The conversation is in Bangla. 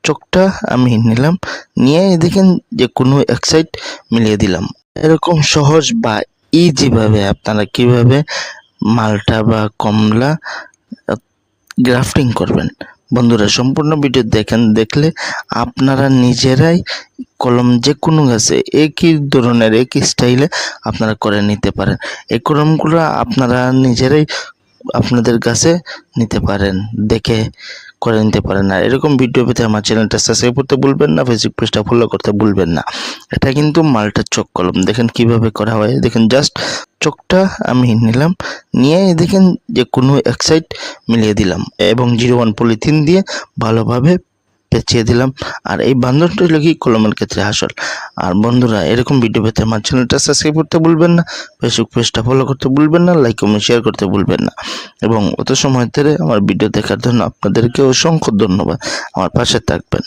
চোখটা আমি নিলাম, নিয়ে দেখেন যে কোনো এক সাইড মিলিয়ে দিলাম। এরকম সহজ বা ইজি ভাবে আপনারা কিভাবে মালটা বা কমলা গ্রাফটিং করবেন। বন্ধুরা সম্পূর্ণ ভিডিও দেখলে আপনারা নিজেরাই কলম যে কোনো গাছে একই ধরনের একই স্টাইলে আপনারা করে নিতে পারেন। এই কলমগুলো আপনারা নিজেরাই আপনাদের কাছে নিতে পারেন, দেখে করে নিতে পারেন। আর এরকম ভিডিও পেতে আমার চ্যানেলটা সাবস্ক্রাইব করতে ভুলবেন না, ফেসবুক পেজটা ফলো করতে ভুলবেন না। এটা কিন্তু মালটার চোখ কলম, দেখেন কিভাবে করা হয়। দেখেন জাস্ট চোখটা আমি নিলাম, নিয়ে দেখেন যে কোনো এক সাইড মিলিয়ে দিলাম এবং 01 পলিথিন দিয়ে ভালোভাবে পেঁচিয়ে দিলাম। আর এই বান্ধনটা হলো কি কলমের ক্ষেত্রে আসল। আর বন্ধুরা এরকম ভিডিও পেতে আমার চ্যানেলটা সাবস্ক্রাইব করতে ভুলবেন না, ফেসবুক পেজটা ফলো করতে ভুলবেন না, লাইক কমেন্ট শেয়ার করতে ভুলবেন না। এবং অত সময় ধরে আমার ভিডিও দেখার জন্য আপনাদেরকে অসংখ্য ধন্যবাদ। আমার পাশে থাকবেন।